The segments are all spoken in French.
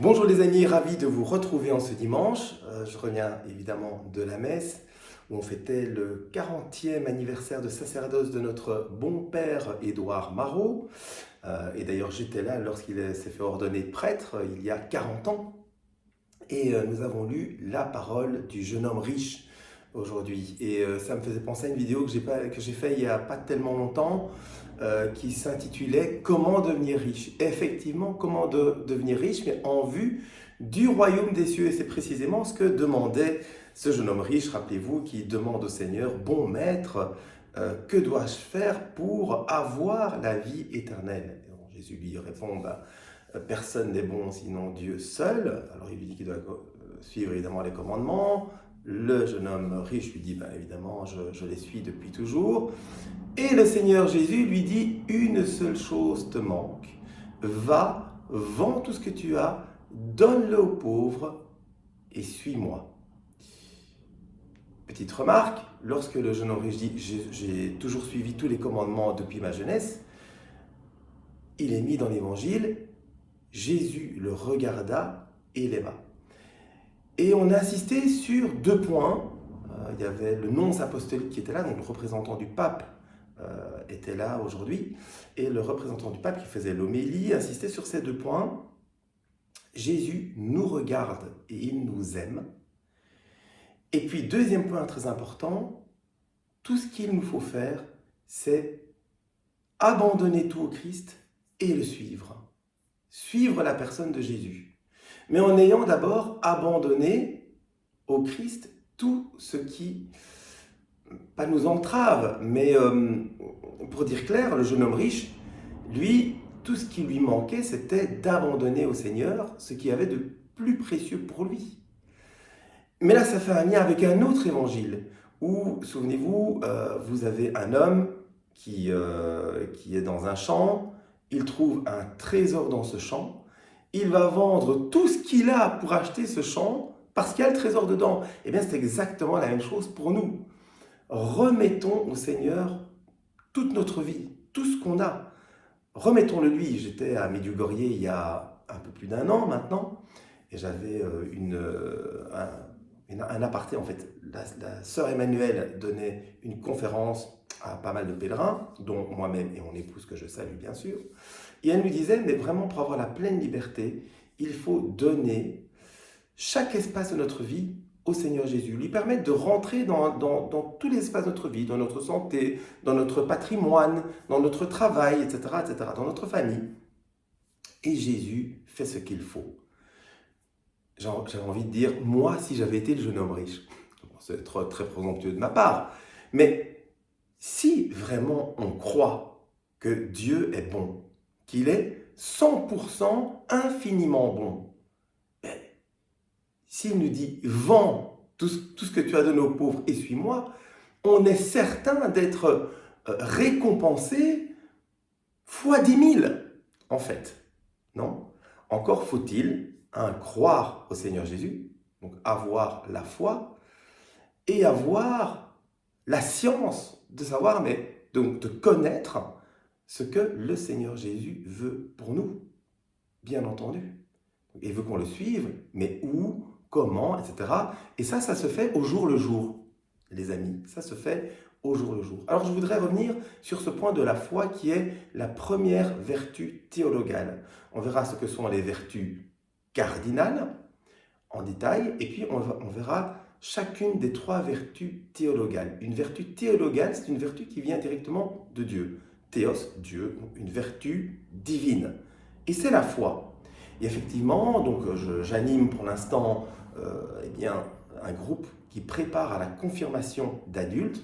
Bonjour les amis, ravi de vous retrouver en ce dimanche. Je reviens évidemment de la messe où on fêtait le 40e anniversaire de sacerdoce de notre bon père Édouard Marot. Et d'ailleurs j'étais là lorsqu'il s'est fait ordonner prêtre il y a 40 ans. Et nous avons lu la parole du jeune homme riche aujourd'hui. Et ça me faisait penser à une vidéo que j'ai faite il n'y a pas tellement longtemps qui s'intitulait Comment devenir riche. Effectivement, comment devenir riche, mais en vue du royaume des cieux. Et c'est précisément ce que demandait ce jeune homme riche, rappelez-vous, qui demande au Seigneur, bon maître, que dois-je faire pour avoir la vie éternelle? Et bon, Jésus lui répond, personne n'est bon sinon Dieu seul. Alors il lui dit qu'il doit suivre évidemment les commandements. Le jeune homme riche lui dit, évidemment, je les suis depuis toujours. Et le Seigneur Jésus lui dit, une seule chose te manque. Va, vends tout ce que tu as, donne-le aux pauvres et suis-moi. Petite remarque, lorsque le jeune homme riche dit, j'ai toujours suivi tous les commandements depuis ma jeunesse, il est mis dans l'évangile, Jésus le regarda et l'aima. Et on a insisté sur deux points. Il y avait le nonce apostolique qui était là, donc le représentant du pape était là aujourd'hui, et le représentant du pape qui faisait l'homélie insistait sur ces deux points. Jésus nous regarde et il nous aime. Et puis, deuxième point très important, tout ce qu'il nous faut faire, c'est abandonner tout au Christ et le suivre. Suivre la personne de Jésus. Mais en ayant d'abord abandonné au Christ tout ce qui, pas nous entrave, mais pour dire clair, le jeune homme riche, lui, tout ce qui lui manquait, c'était d'abandonner au Seigneur ce qui avait de plus précieux pour lui. Mais là, ça fait un lien avec un autre évangile, où, souvenez-vous, vous avez un homme qui est dans un champ, il trouve un trésor dans ce champ, il va vendre tout ce qu'il a pour acheter ce champ, parce qu'il y a le trésor dedans. Eh bien, c'est exactement la même chose pour nous. Remettons au Seigneur toute notre vie, tout ce qu'on a. Remettons-le lui. J'étais à Medjugorje il y a un peu plus d'un an maintenant, et j'avais un aparté en fait. La sœur Emmanuelle donnait une conférence à pas mal de pèlerins, dont moi-même et mon épouse que je salue bien sûr. Et elle nous disait, mais vraiment pour avoir la pleine liberté, il faut donner chaque espace de notre vie au Seigneur Jésus, lui permettre de rentrer dans tous les espaces de notre vie, dans notre santé, dans notre patrimoine, dans notre travail, etc., dans notre famille. Et Jésus fait ce qu'il faut. J'avais envie de dire, moi, si j'avais été le jeune homme riche, c'est très présomptueux de ma part, mais si vraiment on croit que Dieu est bon, qu'il est 100% infiniment bon, s'il nous dit « vends tout ce que tu as donné aux pauvres et suis-moi », on est certain d'être récompensé fois 10 000, en fait. Non? Encore faut-il croire au Seigneur Jésus, donc avoir la foi, et avoir la science de savoir, mais donc de connaître ce que le Seigneur Jésus veut pour nous, bien entendu. Il veut qu'on le suive, mais où, comment, etc. Et ça se fait au jour le jour, les amis. Ça se fait au jour le jour. Alors je voudrais revenir sur ce point de la foi qui est la première vertu théologale. On verra ce que sont les vertus cardinales en détail, et puis on verra chacune des trois vertus théologales. Une vertu théologale, c'est une vertu qui vient directement de Dieu. Théos, Dieu, une vertu divine. Et c'est la foi. Et effectivement, donc j'anime pour l'instant un groupe qui prépare à la confirmation d'adultes.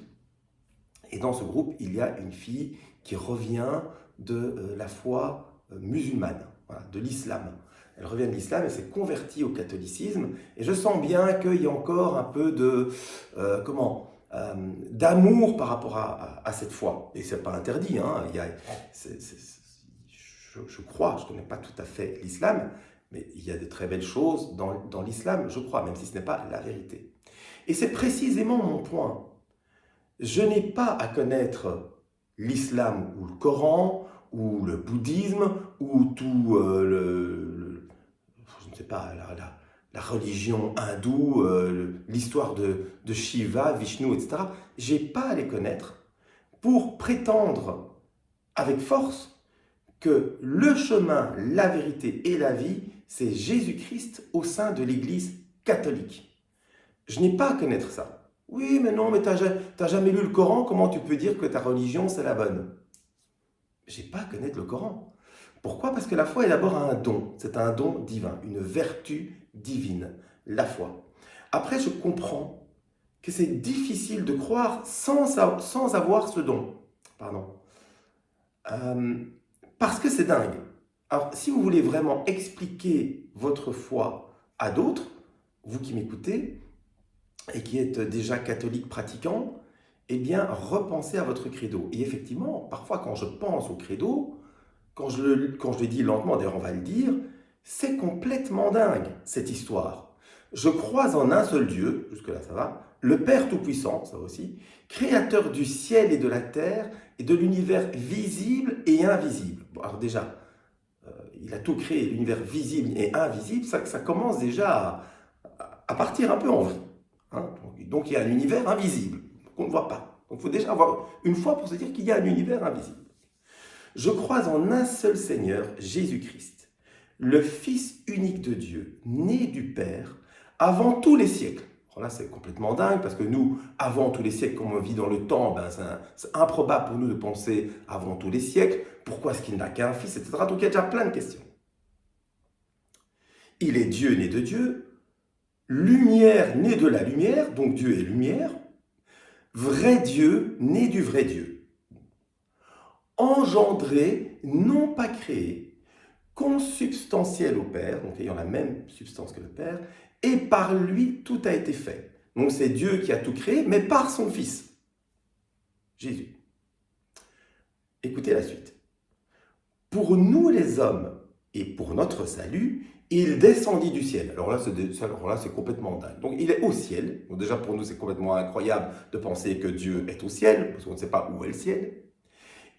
Et dans ce groupe, il y a une fille qui revient de la foi musulmane, voilà, de l'islam. Elle revient de l'islam, elle s'est convertie au catholicisme. Et je sens bien qu'il y a encore un peu d'amour par rapport à cette foi. Et ce n'est pas interdit. Hein. Je crois, je ne connais pas tout à fait l'islam, mais il y a de très belles choses dans l'islam, je crois, même si ce n'est pas la vérité. Et c'est précisément mon point. Je n'ai pas à connaître l'islam ou le Coran, ou le bouddhisme, ou tout je ne sais pas, la religion hindoue, l'histoire de Shiva, Vishnu, etc. J'ai pas à les connaître pour prétendre avec force que le chemin, la vérité et la vie, c'est Jésus-Christ au sein de l'Église catholique. Je n'ai pas à connaître ça. Oui, mais non, mais t'as jamais lu le Coran, comment tu peux dire que ta religion, c'est la bonne? J'ai pas à connaître le Coran. Pourquoi? Parce que la foi est d'abord un don. C'est un don divin, une vertu divine, la foi. Après, je comprends que c'est difficile de croire sans avoir ce don. Pardon. Parce que c'est dingue. Alors, si vous voulez vraiment expliquer votre foi à d'autres, vous qui m'écoutez et qui êtes déjà catholique pratiquant, eh bien, repensez à votre credo. Et effectivement, parfois, quand je pense au credo, quand je le dis lentement, d'ailleurs, on va le dire, c'est complètement dingue, cette histoire. Je crois en un seul Dieu, jusque-là ça va, le Père Tout-Puissant, ça aussi, créateur du ciel et de la terre et de l'univers visible et invisible. Bon, alors déjà, il a tout créé, l'univers visible et invisible, ça commence déjà à partir un peu en vrille. Hein. Donc il y a un univers invisible qu'on ne voit pas. Donc il faut déjà avoir une foi pour se dire qu'il y a un univers invisible. Je crois en un seul Seigneur, Jésus-Christ, le Fils unique de Dieu, né du Père, avant tous les siècles. Alors là, c'est complètement dingue, parce que nous, avant tous les siècles, comme on vit dans le temps, c'est improbable pour nous de penser avant tous les siècles. Pourquoi est-ce qu'il n'a qu'un Fils, etc. Donc il y a déjà plein de questions. Il est Dieu né de Dieu, lumière né de la lumière, donc Dieu est lumière, vrai Dieu né du vrai Dieu. Engendré, non pas créé, consubstantiel au Père, donc ayant la même substance que le Père, et par lui tout a été fait. Donc c'est Dieu qui a tout créé, mais par son Fils, Jésus. Écoutez la suite. Pour nous les hommes et pour notre salut, il descendit du ciel. Alors là, c'est complètement dingue. Donc il est au ciel. Donc déjà pour nous, c'est complètement incroyable de penser que Dieu est au ciel, parce qu'on ne sait pas où est le ciel.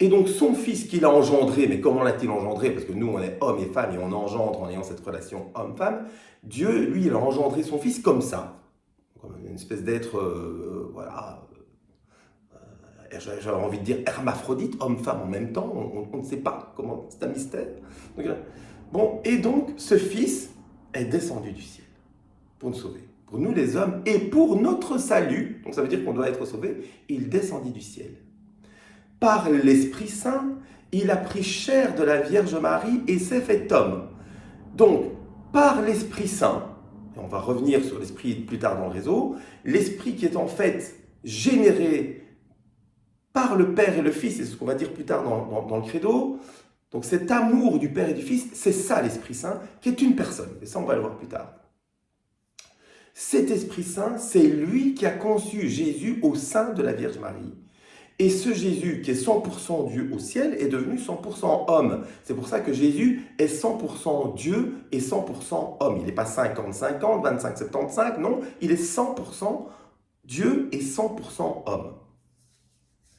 Et donc son Fils qu'il a engendré, mais comment l'a-t-il engendré? Parce que nous, on est hommes et femmes et on engendre en ayant cette relation homme-femme. Dieu, lui, il a engendré son Fils comme ça. Comme une espèce d'être, j'avais envie de dire hermaphrodite, homme-femme en même temps. On ne sait pas comment, c'est un mystère. Et donc ce Fils est descendu du ciel pour nous sauver. Pour nous les hommes et pour notre salut, donc ça veut dire qu'on doit être sauvé, il descendit du ciel. Par l'Esprit Saint, il a pris chair de la Vierge Marie et s'est fait homme. Donc, par l'Esprit Saint, et on va revenir sur l'Esprit plus tard dans le réseau, l'Esprit qui est en fait généré par le Père et le Fils, c'est ce qu'on va dire plus tard dans le credo. Donc cet amour du Père et du Fils, c'est ça l'Esprit Saint, qui est une personne. Et ça, on va le voir plus tard. Cet Esprit Saint, c'est lui qui a conçu Jésus au sein de la Vierge Marie. Et ce Jésus qui est 100% Dieu au ciel est devenu 100% homme. C'est pour ça que Jésus est 100% Dieu et 100% homme. Il n'est pas 50-50, 25-75, non, il est 100% Dieu et 100% homme.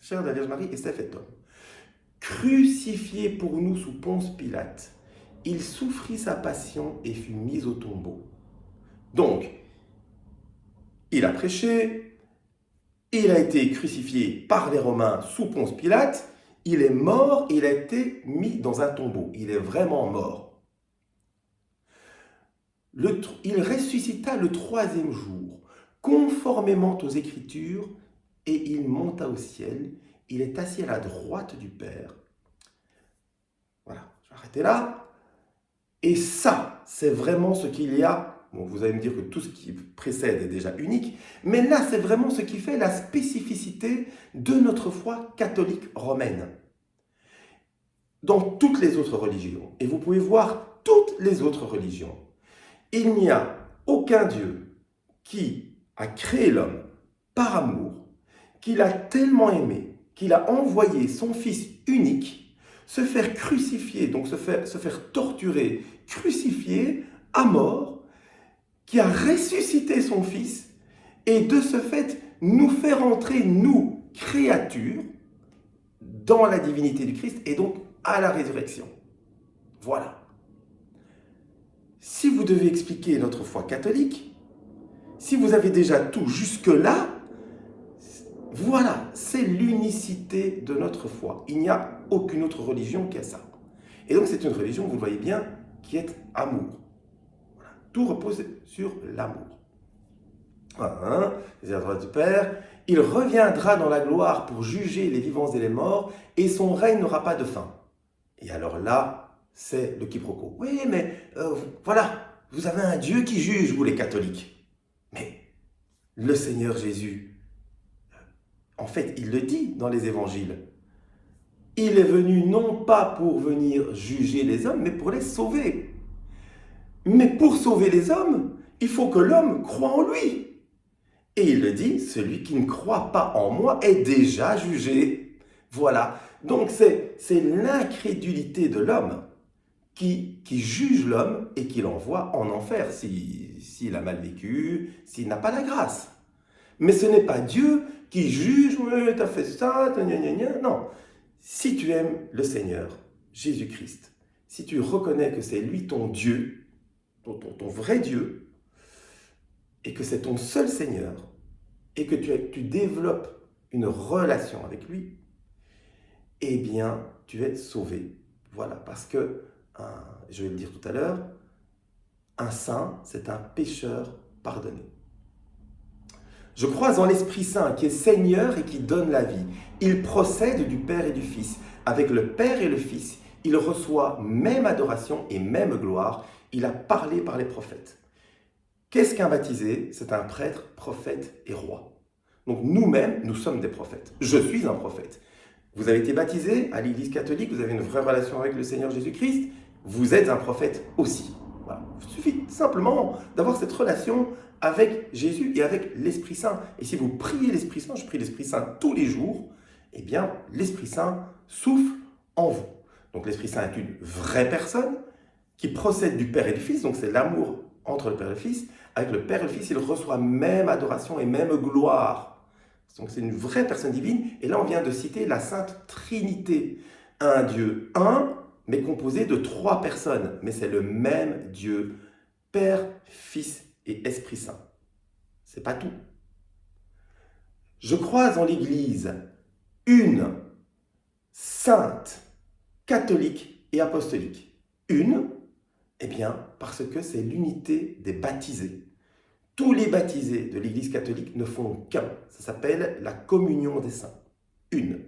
Chair de la Vierge Marie et s'est fait homme. Crucifié pour nous sous Ponce Pilate, il souffrit sa passion et fut mis au tombeau. Donc, il a prêché, il a été crucifié par les Romains sous Ponce Pilate, il est mort, il a été mis dans un tombeau. Il est vraiment mort. Il ressuscita le 3e jour, conformément aux Écritures, et il monta au ciel. Il est assis à la droite du Père. Voilà, je vais arrêter là. Et ça, c'est vraiment ce qu'il y a. Bon, vous allez me dire que tout ce qui précède est déjà unique, mais là, c'est vraiment ce qui fait la spécificité de notre foi catholique romaine. Dans toutes les autres religions, et vous pouvez voir toutes les autres religions, il n'y a aucun Dieu qui a créé l'homme par amour, qu'il a tellement aimé, qu'il a envoyé son Fils unique se faire crucifier, donc se faire torturer, crucifier à mort, qui a ressuscité son Fils et de ce fait nous faire entrer, nous, créatures, dans la divinité du Christ et donc à la résurrection. Voilà. si vous devez expliquer notre foi catholique, si vous avez déjà tout jusque-là, voilà, c'est l'unicité de notre foi. Il n'y a aucune autre religion qui a ça. Et donc c'est une religion, vous le voyez bien, qui est amour. Voilà. Tout repose sur l'amour. Voilà, les droits du Père, il reviendra dans la gloire pour juger les vivants et les morts, et son règne n'aura pas de fin. Et alors là, c'est le quiproquo. Oui, mais voilà, vous avez un Dieu qui juge, vous les catholiques. Mais le Seigneur Jésus, en fait, il le dit dans les évangiles. Il est venu non pas pour venir juger les hommes, mais pour les sauver. Mais pour sauver les hommes, il faut que l'homme croie en lui. Et il le dit, celui qui ne croit pas en moi est déjà jugé. Voilà. Donc c'est l'incrédulité de l'homme qui juge l'homme et qui l'envoie en enfer s'il a mal vécu, s'il n'a pas la grâce. Mais ce n'est pas Dieu qui juge, ouais, t'as fait ça, gna gna gna. Non. Si tu aimes le Seigneur, Jésus-Christ, si tu reconnais que c'est lui ton Dieu, ton vrai Dieu, et que c'est ton seul Seigneur, et que tu développes une relation avec lui, eh bien, tu es sauvé. Voilà, parce que, je vais le dire tout à l'heure, un saint, c'est un pécheur pardonné. Je crois en l'Esprit Saint qui est Seigneur et qui donne la vie. Il procède du Père et du Fils. Avec le Père et le Fils, il reçoit même adoration et même gloire. Il a parlé par les prophètes. Qu'est-ce qu'un baptisé? C'est un prêtre, prophète et roi. Donc nous-mêmes, nous sommes des prophètes. Je suis un prophète. Vous avez été baptisé à l'Église catholique, vous avez une vraie relation avec le Seigneur Jésus-Christ, vous êtes un prophète aussi. Voilà. Il suffit simplement d'avoir cette relation avec Jésus et avec l'Esprit Saint. Et si vous priez l'Esprit Saint, je prie l'Esprit Saint tous les jours, eh bien l'Esprit Saint souffle en vous. Donc l'Esprit Saint est une vraie personne qui procède du Père et du Fils, donc c'est l'amour entre le Père et le Fils. Avec le Père et le Fils, il reçoit même adoration et même gloire. Donc c'est une vraie personne divine. Et là, on vient de citer la Sainte Trinité. Un Dieu, un, mais composé de trois personnes. Mais c'est le même Dieu, Père, Fils et Esprit Saint. C'est pas tout. Je crois en l'Église, une, sainte, catholique et apostolique. Une, eh bien, parce que c'est l'unité des baptisés. Tous les baptisés de l'Église catholique ne font qu'un. Ça s'appelle la communion des saints. Une.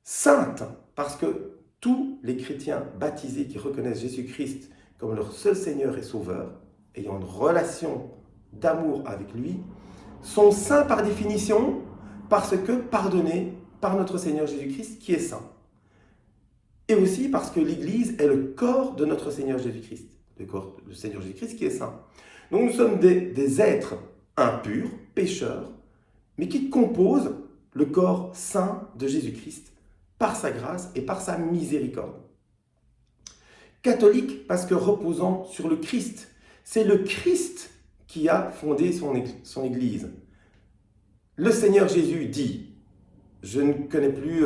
Sainte, parce que tous les chrétiens baptisés qui reconnaissent Jésus-Christ comme leur seul Seigneur et Sauveur, ayant une relation d'amour avec lui, sont saints par définition parce que pardonnés par notre Seigneur Jésus-Christ qui est saint. Et aussi parce que l'Église est le corps de notre Seigneur Jésus-Christ, le corps du Seigneur Jésus-Christ qui est saint. Donc nous sommes des êtres impurs, pécheurs, mais qui composent le corps saint de Jésus-Christ par sa grâce et par sa miséricorde. Catholique parce que reposant sur le Christ. C'est le Christ qui a fondé son Église. Le Seigneur Jésus dit, je ne connais plus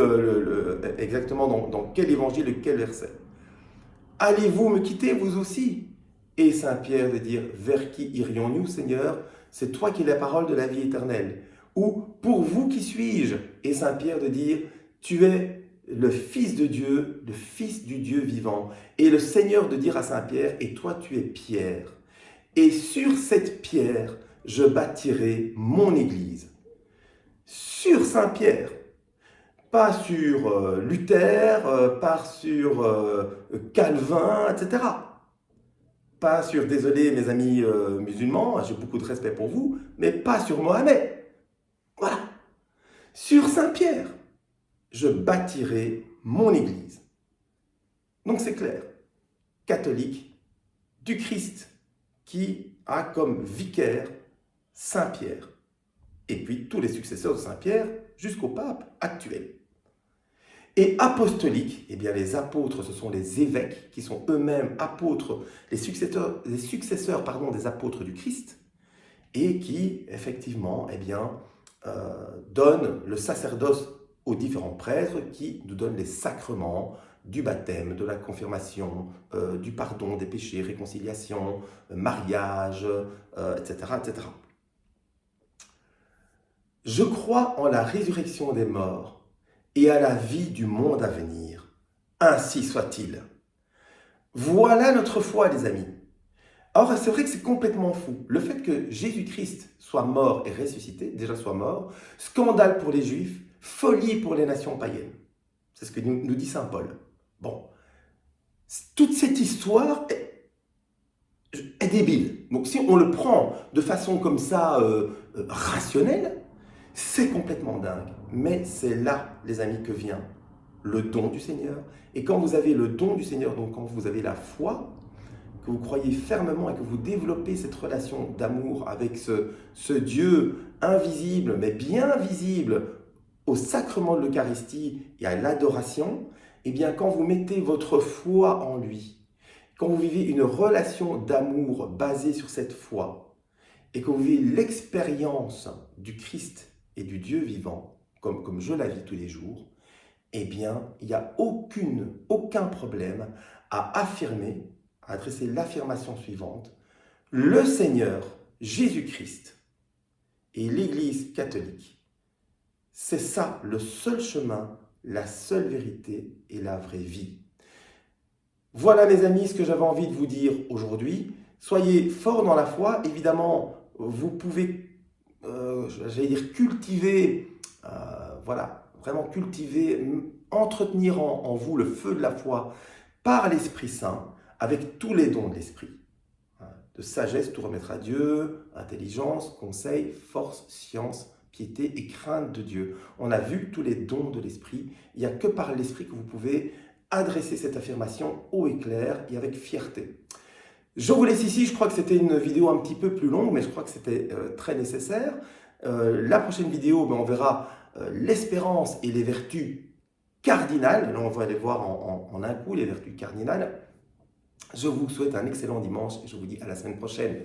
exactement dans quel évangile, quel verset. Allez-vous me quitter, vous aussi? Et Saint Pierre de dire, vers qui irions-nous, Seigneur? C'est toi qui es la parole de la vie éternelle. Ou, pour vous, qui suis-je? Et Saint Pierre de dire, tu es le Fils de Dieu, le Fils du Dieu vivant. Et le Seigneur de dire à Saint Pierre, et toi tu es Pierre. Et sur cette pierre, je bâtirai mon Église. Sur Saint Pierre. Pas sur Luther, pas sur Calvin, etc. Pas sur, désolé mes amis musulmans, j'ai beaucoup de respect pour vous, mais pas sur Mohamed. Voilà. Sur Saint Pierre, je bâtirai mon Église. Donc c'est clair. Catholique du Christ qui a comme vicaire Saint Pierre. Et puis tous les successeurs de Saint Pierre jusqu'au pape actuel. Et apostolique, eh bien les apôtres, ce sont les évêques qui sont eux-mêmes apôtres, les successeurs des apôtres du Christ, et qui, effectivement, eh bien, donnent le sacerdoce aux différents prêtres qui nous donnent les sacrements, du baptême, de la confirmation, du pardon des péchés, réconciliation, mariage, etc., etc. Je crois en la résurrection des morts et à la vie du monde à venir. Ainsi soit-il. Voilà notre foi, les amis. Alors, c'est vrai que c'est complètement fou. Le fait que Jésus-Christ soit mort et ressuscité, déjà soit mort, scandale pour les Juifs, folie pour les nations païennes. C'est ce que nous dit saint Paul. Bon, toute cette histoire est débile. Donc, si on le prend de façon comme ça, rationnelle, c'est complètement dingue. Mais c'est là, les amis, que vient le don du Seigneur. Et quand vous avez le don du Seigneur, donc quand vous avez la foi, que vous croyez fermement et que vous développez cette relation d'amour avec ce Dieu invisible, mais bien visible, au sacrement de l'Eucharistie et à l'adoration, eh bien, quand vous mettez votre foi en lui, quand vous vivez une relation d'amour basée sur cette foi, et que vous vivez l'expérience du Christ et du Dieu vivant, comme je la vis tous les jours, eh bien, il n'y a aucun problème à affirmer, à adresser l'affirmation suivante: le Seigneur Jésus-Christ et l'Église catholique, c'est ça le seul chemin, la seule vérité et la vraie vie. Voilà, mes amis, ce que j'avais envie de vous dire aujourd'hui. Soyez forts dans la foi. Évidemment, vous pouvez, j'allais dire, cultiver, voilà, vraiment cultiver, entretenir en vous le feu de la foi par l'Esprit Saint, avec tous les dons de l'Esprit. De sagesse, tout remettre à Dieu, intelligence, conseil, force, science, piété et crainte de Dieu. On a vu tous les dons de l'Esprit. Il n'y a que par l'Esprit que vous pouvez adresser cette affirmation haut et clair et avec fierté. Je vous laisse ici. Je crois que c'était une vidéo un petit peu plus longue, mais je crois que c'était très nécessaire. La prochaine vidéo, on verra l'espérance et les vertus cardinales. Là, on va aller voir en un coup les vertus cardinales. Je vous souhaite un excellent dimanche et je vous dis à la semaine prochaine.